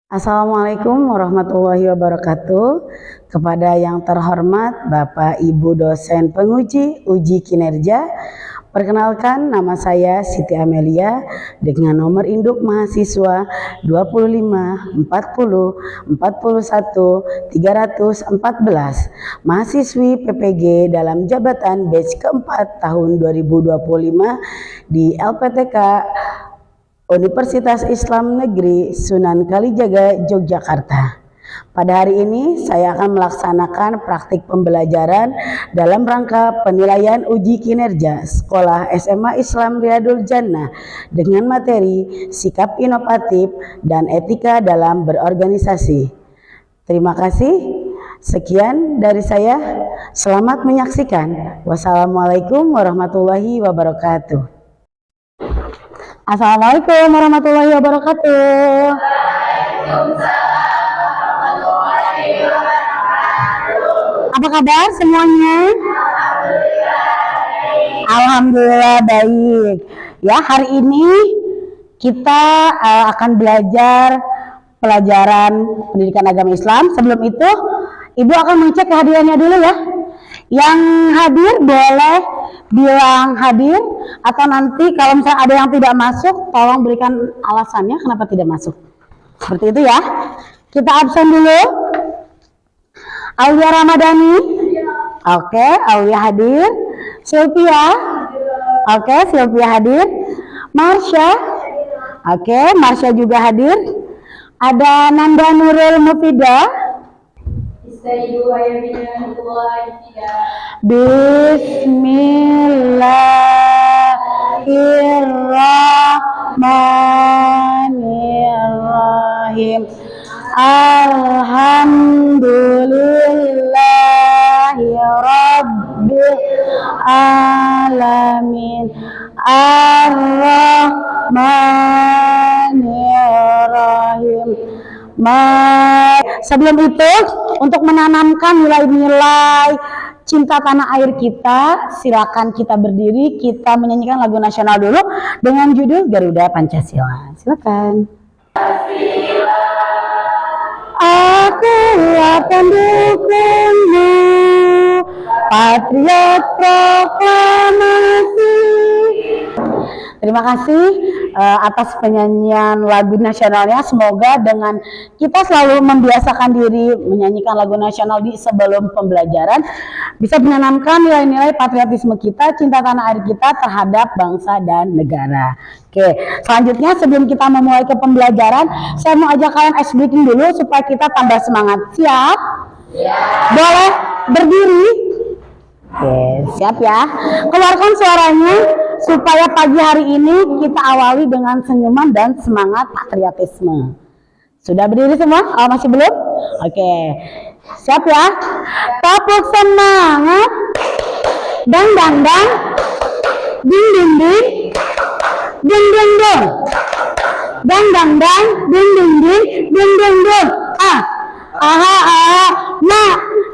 Assalamualaikum warahmatullahi wabarakatuh. Kepada yang terhormat Bapak Ibu dosen penguji uji kinerja, perkenalkan nama saya Siti Amelia dengan nomor induk mahasiswa 25 40 41 314, mahasiswi PPG dalam jabatan batch keempat tahun 2025 di LPTK Universitas Islam Negeri Sunan Kalijaga, Yogyakarta. Pada hari ini saya akan melaksanakan praktik pembelajaran dalam rangka penilaian uji kinerja Sekolah SMA Islam Riyadul Jannah dengan materi sikap inovatif dan etika dalam berorganisasi. Terima kasih. Sekian dari saya. Selamat menyaksikan. Wassalamualaikum warahmatullahi wabarakatuh. Assalamualaikum warahmatullahi wabarakatuh. Apa kabar semuanya? Alhamdulillah baik. Ya, hari ini kita akan belajar pelajaran pendidikan agama Islam. Sebelum itu, Ibu akan mengecek kehadirannya dulu ya. Yang hadir boleh bilang hadir, atau nanti kalau misalnya ada yang tidak masuk, tolong berikan alasannya kenapa tidak masuk. Seperti itu ya. Kita absen dulu. Aulia Ramadhani. Oke, Aulia hadir. Sylvia. Oke, Sylvia hadir. Marsha. Oke, Marsha juga hadir. Ada Nanda Nurul Mufidah. Bismillahirrahmanirrahim. Alhamdulillahi rabbil alamin. Ar-Rahmanirrahim. Sebelum itu, untuk menanamkan nilai-nilai cinta tanah air kita, silakan kita berdiri, kita menyanyikan lagu nasional dulu dengan judul Garuda Pancasila. Silakan. Aku akan dukungmu, Patriot Proklamasi. Terima kasih atas penyanyian lagu nasionalnya. Semoga dengan kita selalu membiasakan diri menyanyikan lagu nasional di sebelum pembelajaran bisa menanamkan nilai-nilai patriotisme kita, cinta tanah air kita terhadap bangsa dan negara. Oke, selanjutnya sebelum kita memulai ke pembelajaran, saya mau ajak kalian ice breaking dulu supaya kita tambah semangat. Siap? Ya. Boleh berdiri? Oke, siap ya. Keluarkan suaranya supaya pagi hari ini kita awali dengan senyuman dan semangat patriotisme. Sudah berdiri semua? Oh, masih belum? Oke. Siap ya? Tepuk semangat. Dang dang dang. Ding ding ding. Ding ding ding. Dang dang dang. Ding ding ding. Ding ding ding. Ah. Aha aha. Na.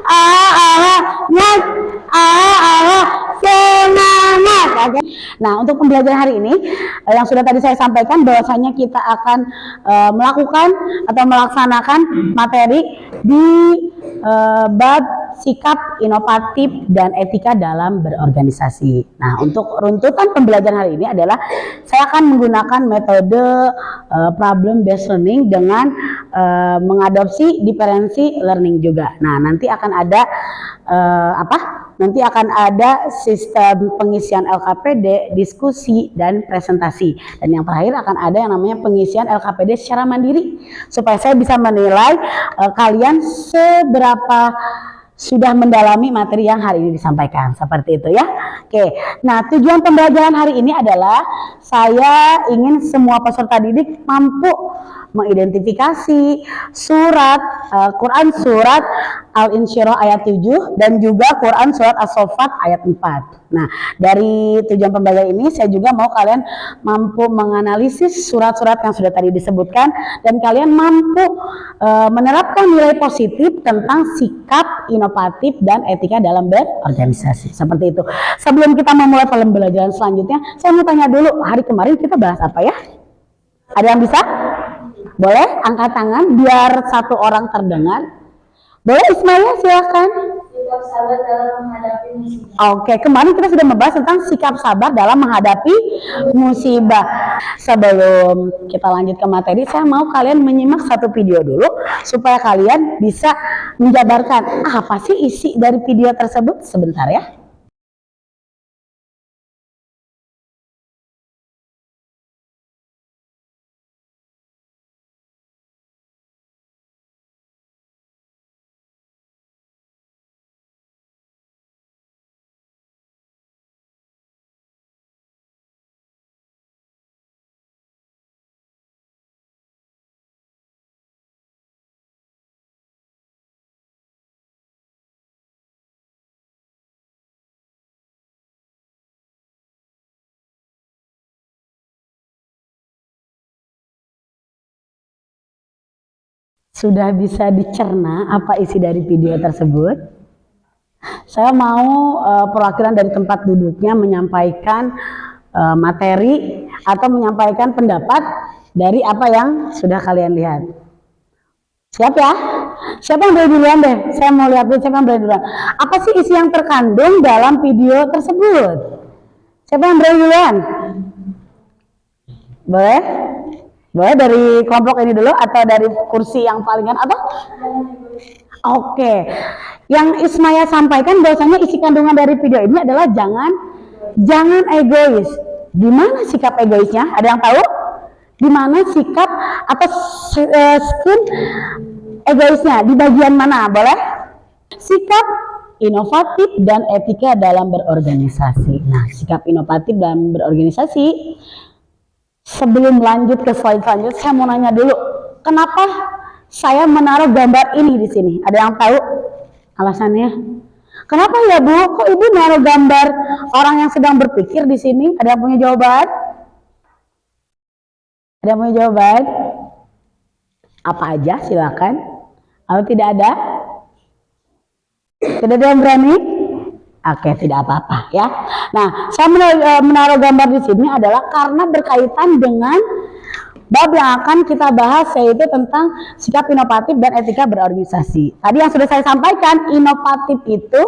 Aha aha. Na. Aha aha. Semangat. Nah, untuk pembelajaran hari ini yang sudah tadi saya sampaikan bahwasanya kita akan melakukan atau melaksanakan materi di bab sikap inovatif dan etika dalam berorganisasi. Nah, untuk runtutan pembelajaran hari ini adalah saya akan menggunakan metode problem based learning dengan mengadopsi differential learning juga. Nah, nanti akan ada Nanti akan ada sistem pengisian LKPD, diskusi, dan presentasi. Dan yang terakhir akan ada yang namanya pengisian LKPD secara mandiri. Supaya saya bisa menilai kalian seberapa sudah mendalami materi yang hari ini disampaikan. Seperti itu ya. Oke, nah tujuan pembelajaran hari ini adalah saya ingin semua peserta didik mampu mengidentifikasi surat Quran surat Al-Insyirah ayat 7 dan juga Quran surat As-Saffat ayat 4. Nah, dari tujuan pembelajaran ini saya juga mau kalian mampu menganalisis surat-surat yang sudah tadi disebutkan dan kalian mampu menerapkan nilai positif tentang sikap inovatif dan etika dalam berorganisasi. Seperti itu. Sebelum kita memulai pembelajaran selanjutnya, saya mau tanya dulu, hari kemarin kita bahas apa ya? Ada yang bisa? Boleh angkat tangan biar satu orang terdengar. Boleh Ismail, silakan. Sikap sabar dalam menghadapi musibah. Oke, kemarin kita sudah membahas tentang sikap sabar dalam menghadapi musibah. Sebelum kita lanjut ke materi, saya mau kalian menyimak satu video dulu supaya kalian bisa menjabarkan apa sih isi dari video tersebut. Sebentar ya. Sudah bisa dicerna apa isi dari video tersebut? Saya mau perwakilan dari tempat duduknya menyampaikan materi atau menyampaikan pendapat dari apa yang sudah kalian lihat. Siap ya? Siapa yang berani duluan deh? Saya mau lihat dulu siapa yang berani duluan. Apa sih isi yang terkandung dalam video tersebut? Siapa yang berani duluan? Boleh? Boleh dari kelompok ini dulu atau dari kursi yang paling kan atau? Oke. Yang Ismaya sampaikan bahwasanya isi kandungan dari video ini adalah jangan egois. Di mana sikap egoisnya? Ada yang tahu? Di mana sikap atau skin egoisnya? Di bagian mana? Boleh? Sikap inovatif dan etika dalam berorganisasi. Nah, sikap inovatif dalam berorganisasi. Sebelum lanjut ke slide selanjutnya, saya mau nanya dulu, kenapa saya menaruh gambar ini di sini? Ada yang tahu alasannya? Kenapa ya Bu? Kok Ibu naruh gambar orang yang sedang berpikir di sini? Ada yang punya jawaban? Ada yang punya jawaban? Apa aja? Silakan. Kalau tidak ada? Tidak ada yang berani? Oke, tidak apa-apa ya. Nah, saya menaruh gambar di sini adalah karena berkaitan dengan bab yang akan kita bahas, yaitu tentang sikap inovatif dan etika berorganisasi. Tadi yang sudah saya sampaikan, inovatif itu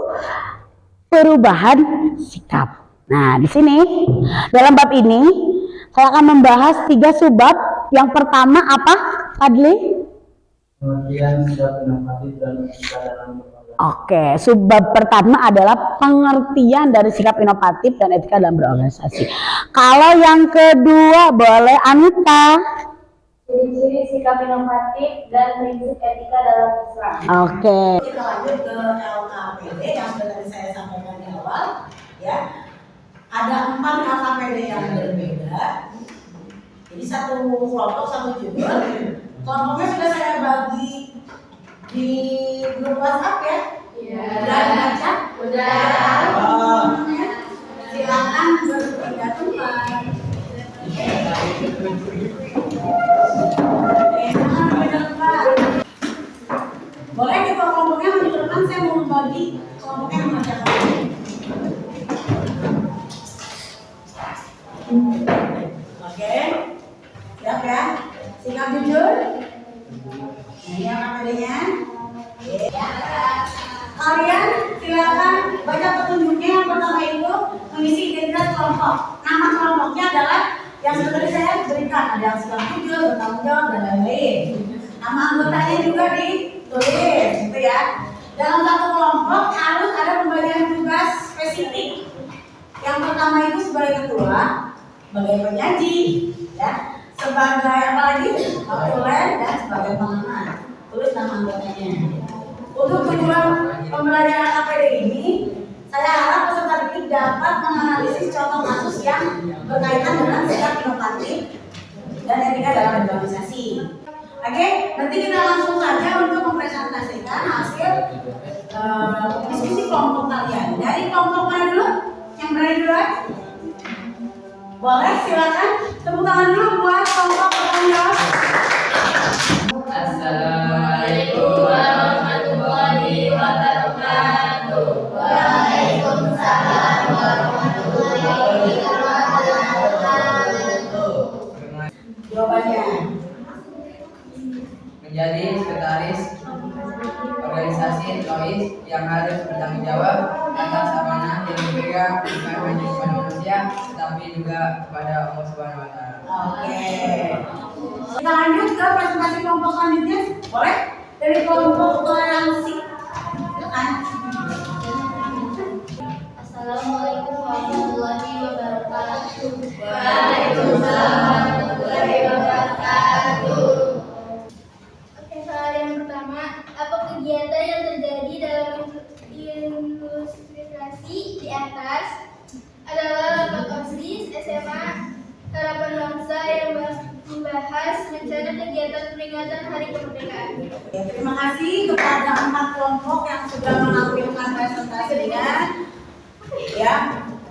perubahan sikap. Nah, di sini dalam bab ini saya akan membahas 3 subbab. Yang pertama apa, Fadli? Pengertian sikap inovatif dan etika dalam berorganisasi. Oke, subbab pertama adalah pengertian dari sikap inovatif dan etika dalam berorganisasi. Kalau yang kedua boleh Anita. Ciri-ciri sikap inovatif dan prinsip etika dalam Islam. Oke. Kita lanjut ke LKPD yang sudah tadi saya sampaikan di awal, ya. Ada 4 LKPD yang berbeda. Jadi satu kelompok satu judul. Kelompoknya sudah saya bagi di grup WhatsApp ya. Iya. Sudah dibaca? Udah. Silakan berpindah tempat. Boleh ketua kelompoknya maju ke depan, saya mau membagi kelompoknya mengerjakan. Oke, siap ya? Sikap jujur. Ini yang KPD-nya. Kalian silakan baca petunjuknya. Yang pertama itu mengisi identitas kelompok. Nama kelompoknya adalah yang seperti saya berikan, ada yang sikap jujur, bertanggung jawab dan lain-lain. Nama anggotanya juga ditulis, gitu ya. Dalam satu kelompok harus ada pembagian tugas spesifik. Yang pertama itu sebagai ketua, sebagai penyaji, ya, sebagai apa lagi, konsulen dan sebagai pengaman. Tulis nama anggotanya. Untuk tujuan pembelajaran APD ini, saya harap peserta didik dapat menganalisis contoh kasus yang berkaitan dengan sikap inovatif dan etika dalam organisasi. Oke, nanti kita langsung saja untuk mempresentasikan hasil diskusi kelompok kalian. Dari kelompok mana dulu? Yang berani duluan? Boleh, silakan. Tepuk tangan dulu buat kelompok bertanggung jawab. Assalamualaikum warahmatullahi wabarakatuh. Waalaikumsalam warahmatullahi wabarakatuh. Jawabannya. menjadi sekretaris organisasi Lois yang harus bertanggung jawab atas amanah yang dipegang bukan hanya kepada manusia tetapi juga kepada Allah Subhanahu wa taala. Oke. Kita lanjut ke presentasi kelompok selanjutnya. Boleh? Dari kelompok toleransi. Silakan. Assalamualaikum warahmatullahi wabarakatuh. Waalaikumsalam warahmatullahi wabarakatuh. Oke, soal yang pertama, apa kegiatan yang terjadi dalam ilustrasi di atas adalah rapat OSIS SMA Harapan Bangsa yang membahas rencana kegiatan peringatan Hari Kemerdekaan. Ya, terima kasih kepada 4 kelompok yang sudah menampilkan presentasinya. Ya,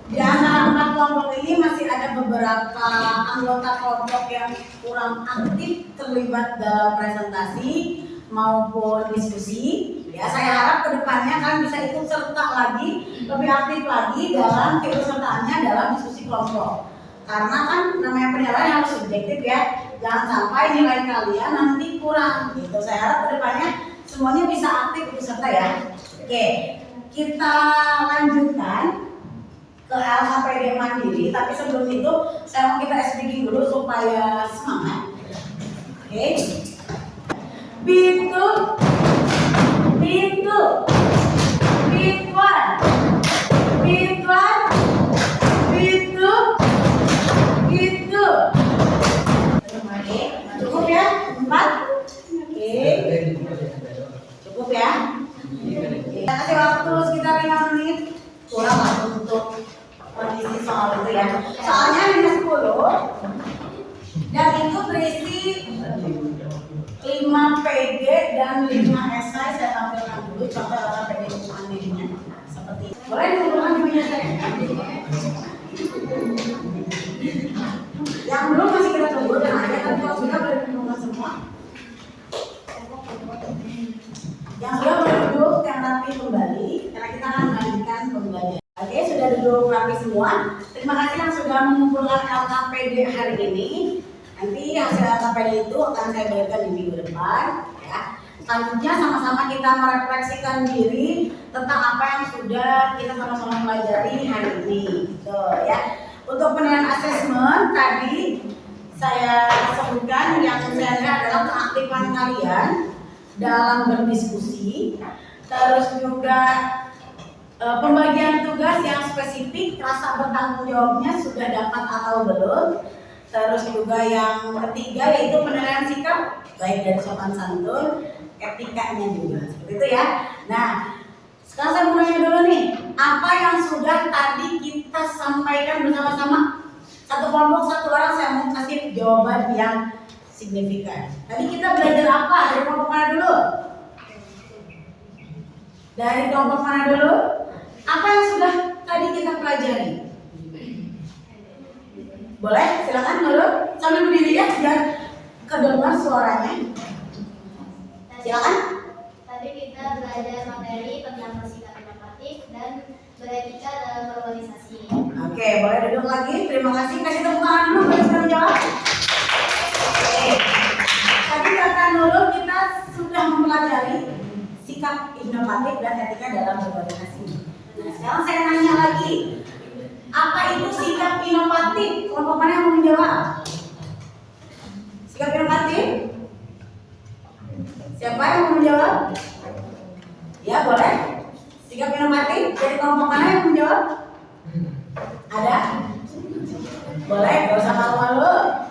di antara 4 kelompok ini masih ada beberapa anggota kelompok yang kurang aktif terlibat dalam presentasi maupun diskusi. Ya, saya harap kedepannya kan bisa ikut serta lagi, lebih aktif lagi dalam keikutsertaannya dalam diskusi kelompok. Karena kan namanya penilaian harus subjektif ya, jangan sampai nilai kalian nanti kurang gitu. Saya harap kedepannya semuanya bisa aktif ikut serta ya. Oke, kita lanjutkan ke LHPD Mandiri, tapi sebelum itu saya mau kita speaking dulu supaya semangat. Oke. Beat 2, beat 2, beat 1, beat 1, beat 2, beat 2. Oke, cukup ya? 4. Oke. Cukup ya? Kita kasih waktu sekitar 5 menit. Kurang lah untuk mengisi soal itu ya. Soalnya hanya 10 dan itu berisi 5 PD dan 5 esai. Saya tampilkan dulu contoh dalam PD mandirinya seperti ini. Boleh diulang punya saya? Yang belum masih kita tunggu dan aja, tapi kalau sudah boleh dikumpulkan semua. Yang sudah boleh duduk yang rapi kembali karena kita akan melanjutkan pembelajaran. Oke, sudah duduk rapi semua. Terima kasih yang sudah mengumpulkan LKPD hari ini. Nanti hasil LKPD itu akan saya berikan di minggu depan. Ya. Selanjutnya sama-sama kita merefleksikan diri tentang apa yang sudah kita sama-sama pelajari hari ini. Gitu, ya. Untuk penilaian asesmen tadi saya sebutkan yang saya lihat adalah keaktifan kalian dalam berdiskusi, terus juga pembagian tugas yang spesifik, rasa bertanggung jawabnya sudah dapat atau belum. Terus juga yang ketiga yaitu penilaian sikap, baik dari sopan santun, etikanya juga, seperti itu ya. Nah, sekarang saya mau nanya dulu nih, apa yang sudah tadi kita sampaikan bersama-sama? Satu kelompok, satu orang, saya mau kasih jawaban yang signifikan. Tadi kita belajar apa? Dari kelompok mana dulu? Dari kelompok mana dulu? Apa yang sudah tadi kita pelajari? Boleh? Silakan dulu. Sambil berdiri ya, biar kedengar suaranya. Silakan. Tadi kita belajar materi tentang bersikap inovatif dan beretika dalam berorganisasi. Oke, boleh duduk lagi. Terima kasih. Kasih tepuk tangan dulu bagi sekali jawab. Oke. Tadi kata Nurul kita sudah mempelajari sikap inovatif dan etika dalam berorganisasi. Nah, sekarang saya nanya lagi. Apa itu sikap inovatif? Kelompok mana yang mau menjawab? Sikap inovatif? Siapa yang mau menjawab? Ya, boleh. Sikap inovatif dari kelompok mana yang menjawab? Ada? Boleh, gak usah malu-malu.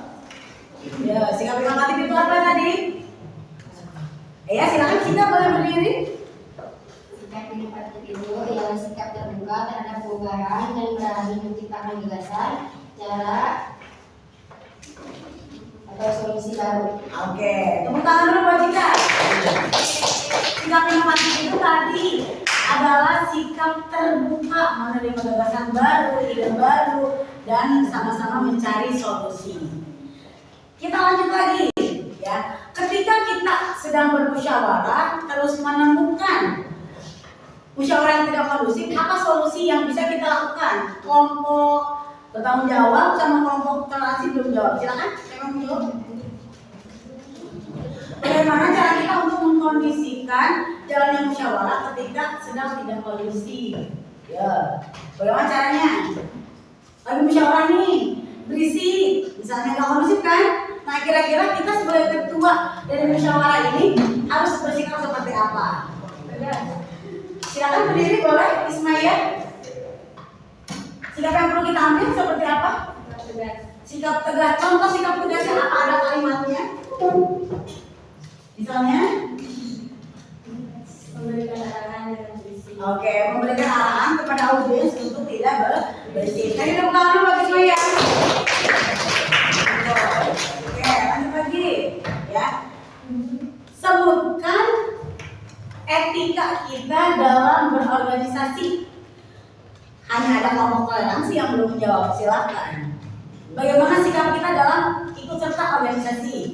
Ya, sikap inovatif itu apa tadi? Ya, silakan kita boleh berdiri. Sikap inovatif itu ialah sikap terbuka terhadap perubahan dan berani menciptakan gagasan, cara atau solusi baru. Oke, tepuk tangan dulu buat kita. Sikap inovatif itu tadi adalah sikap terbuka menerima gagasan baru, ide baru, dan sama-sama mencari solusi. Kita lanjut lagi, ya. Ketika kita sedang bermusyawarah, terus menemukan musyawarah yang tidak kondusif, apa solusi yang bisa kita lakukan? Kelompok bertanggung jawab sama kelompok toleransi belum jawab. Silakan, saya mau menjawab. Bagaimana cara memutuskan jalannya musyawarah ketika sedang tidak kondusif. Ya, bagaimana caranya? Lagi musyawarah nih, berisik, misalnya nggak kondusif kan? Nah, kira-kira kita sebagai ketua dari musyawarah ini harus bersikap seperti apa? Silakan berdiri boleh, Ismail. Sikap yang perlu kita ambil seperti apa? Sikap tegas. Contoh sikap tegasnya apa? Ada kalimatnya? Misalnya? Memberikan arahan dengan berisik. Oke, memberikan arahan kepada audiens untuk tidak berisik. Nah, kita buka dulu bagi Ismail. Oke, lanjut lagi. Ya. Sebutkan etika kita dalam berorganisasi. Hanya ada kelompok toleransi yang belum menjawab, silakan. Bagaimana sikap kita dalam ikut serta organisasi?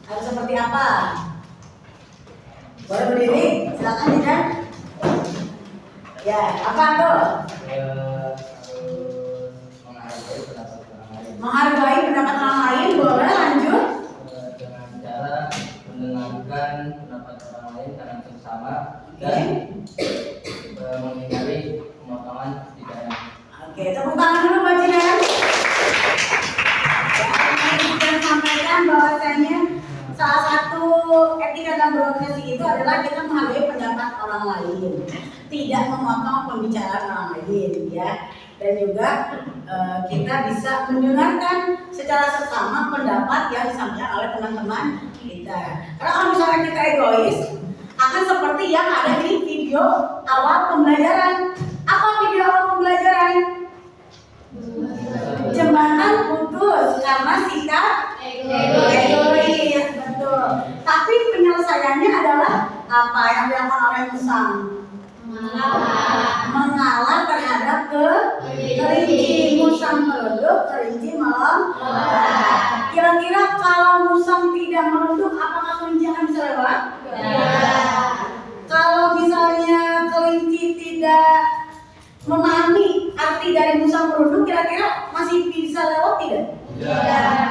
Harus seperti apa? Boleh berdiri? Silakan tidak? Ya, apa tuh? Menghargai pendapat orang lain, boleh lanjut? Dengan cara mendengarkan pendapat orang lain karena bersama dan menghindari pemotongan bicara. Oke, tepuk tangan dulu buat Jidan. Saya sampaikan bahwasanya salah satu etika dalam berorganisasi itu adalah kita menghargai pendapat orang lain, tidak memotong pembicaraan orang lain, ya. Dan juga kita bisa mendengarkan secara seksama pendapat yang disampaikan oleh teman-teman kita. Karena kalau misalnya kita egois, akan seperti yang ada di video awal pembelajaran. Apa video awal pembelajaran? Jembatan putus karena sikap egois, betul. Tapi penyelesaiannya adalah apa yang dilakukan oleh musang? Mengalah terhadap kelinci. Musang merunduk, kelinci melompat. Kira-kira kalau musang tidak merunduk, apakah kelinci akan bisa lewat? Kalau misalnya kelinci tidak memahami arti dari musang merunduk, kira-kira masih bisa lewat tidak?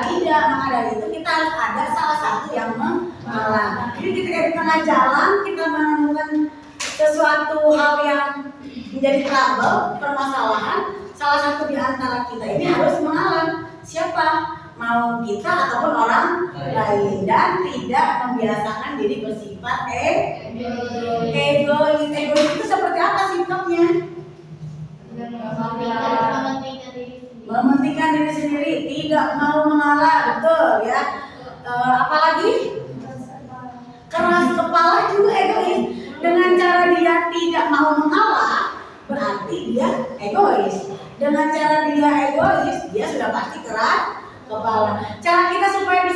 Tidak. Maka dari itu kita harus ada salah satu yang mengalah. Jadi ketika di tengah jalan kita menemukan sesuatu hal yang menjadi trouble, permasalahan, salah satu di antara kita ini harus mengalah. Siapa? Mau kita ataupun orang lain, dan tidak membiasakan diri bersifat egois. Egois itu seperti apa sikapnya? Mementingkan diri sendiri, tidak mau mengalah, betul ya. Apalagi keras kepala juga egois. Dengan cara dia tidak mau mengalah, berarti dia egois. Dengan cara dia egois, dia sudah pasti keras kepala. Cara kita supaya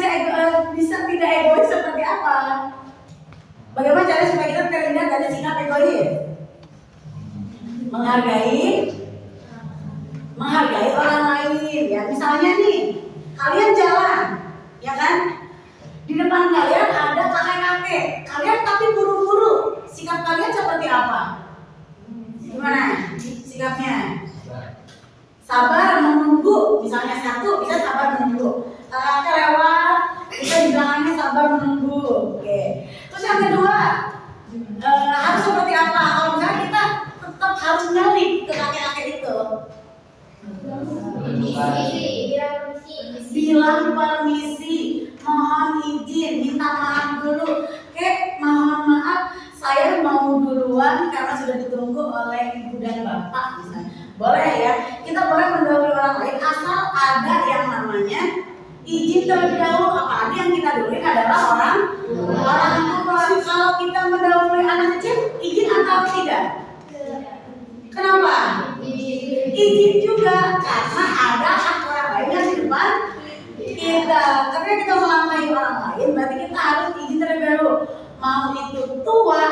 bisa tidak egois seperti apa? Bagaimana cara supaya kita terhindar dari sikap egois? Menghargai orang lain. Ya, misalnya nih, kalian jalan, ya kan? Di depan kalian ada kakek-kakek. Kalian tapi buru-buru. Sikap kalian seperti apa? Gimana sikapnya? Sabar menunggu. Misalnya satu, bisa sabar menunggu. Kakek lewat, bisa di belakangnya sabar menunggu. Oke. Terus yang kedua, harus seperti apa? Kalau misalnya kita tetap harus nyelip ke kakek-kakek itu. Bilang permisi, mohon izin, minta maaf dulu. Mohon maaf, saya mau duluan karena sudah ditunggu oleh ibu dan bapak misalnya. Boleh ya, kita boleh mendahului orang lain asal ada yang namanya izin terlebih dahulu. Apalagi yang kita dahului adalah orang tua. Kalau kita mendahului anak kecil, izin atau tidak? Kenapa? Izin juga, karena ada hak orang lain yang di depan kita. Karena kita melampaui orang lain, berarti kita harus izin terlebih dahulu. Mau itu tua,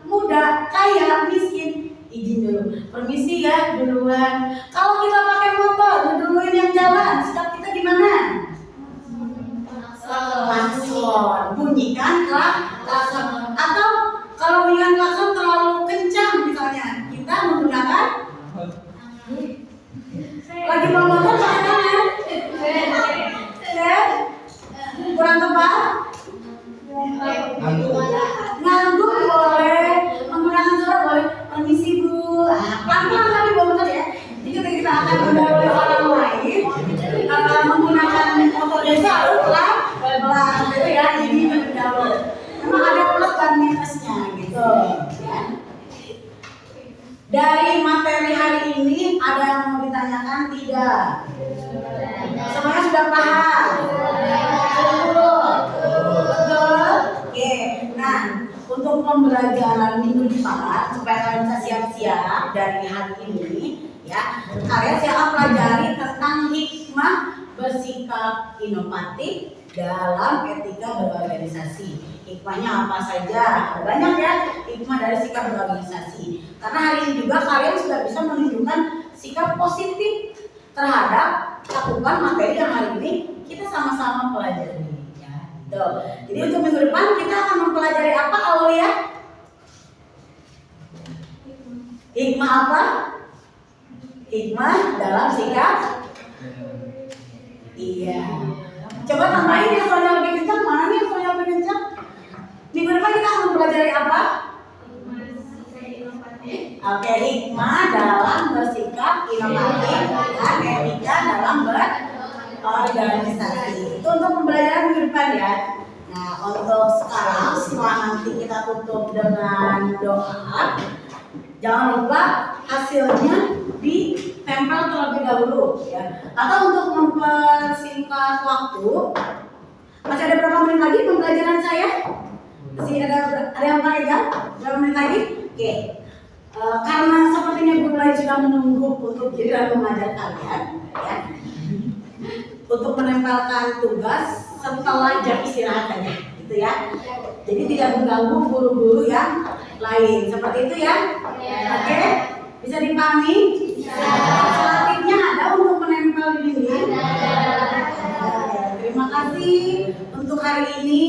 muda, kaya, miskin, izin dulu. Permisi ya, duluan. Kalau kita pakai motor, duluin yang jalan. Sikap kita gimana? Klakson, bunyikan klakson. Atau kalau bunyikan klakson terlalu kencang misalnya, kita menggunakan lagi bawa motor pakai tangan. Kurang tepat? Ngangguk boleh. ada yang mau ditanyakan? Tidak. Semuanya sudah paham? Betul? Oke. Nah, untuk pembelajaran minggu depan supaya kalian bisa siap-siap dari hari ini, ya, kalian siap pelajari tentang hikmah bersikap inovatif dalam etika berorganisasi. Hikmahnya apa saja? Ada banyak ya hikmah dari sikap berorganisasi. Karena hari ini juga kalian sudah bisa menunjukkan sikap positif terhadap cakupan materi yang hari ini kita sama-sama pelajari. Ya, gitu. Jadi untuk minggu depan kita akan mempelajari apa, Aulia? Hikmah apa? Hikmah dalam sikap. Iya. Coba tambahin yang soalnya lebih kencang. Mana nih yang soalnya lebih kencang? Minggu depan kita akan mempelajari apa? Oke, hikmah dalam bersikap inovatif dan etika dalam berorganisasi. Itu untuk pembelajaran minggu depan ya. Nah, untuk sekarang setelah nanti kita tutup dengan doa, jangan lupa hasilnya ditempel terlebih dahulu ya. Atau untuk mempersingkat waktu, masih ada berapa menit lagi pembelajaran saya? Masih ada yang pegang? Berapa menit lagi? Oke. Karena sepertinya guru lain sudah menunggu untuk giliran mengajar kalian, ya. Untuk menempelkan tugas setelah jam istirahat saja, gitu ya. Jadi tidak mengganggu guru-guru yang lain. Seperti itu ya? Oke? Bisa dipahami? Selanjutnya ada untuk menempel di dinding. Terima kasih untuk hari ini.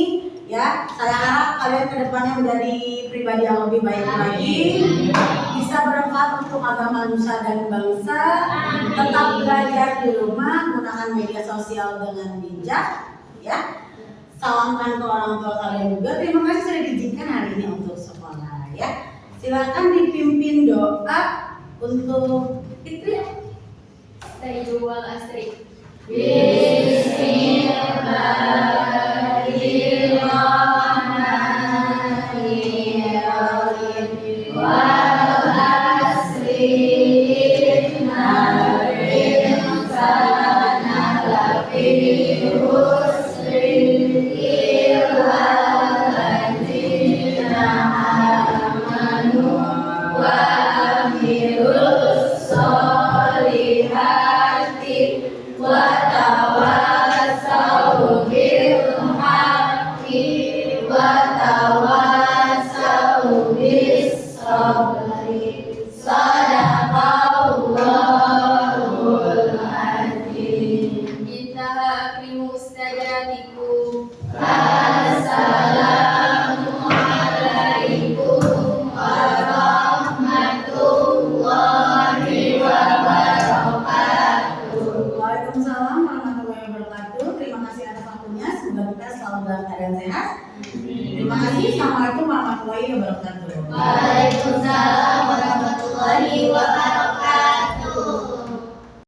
Ya, saya harap kalian kedepannya menjadi pribadi yang lebih baik lagi, bisa bermanfaat untuk agama nusa dan bangsa, tetap belajar di rumah, gunakan media sosial dengan bijak, ya. Salamkan ke orang tua kalian juga. Terima kasih sudah diizinkan hari ini untuk sekolah, ya. Silakan dipimpin doa untuk Fitri. Sayyidul Asri. Waalaikumsalam warahmatullahi wabarakatuh. Terima kasih atas waktunya. Semoga kita selalu dalam keadaan sehat. Terima kasih. Assalamualaikum warahmatullahi wabarakatuh. Waalaikumsalam warahmatullahi wabarakatuh.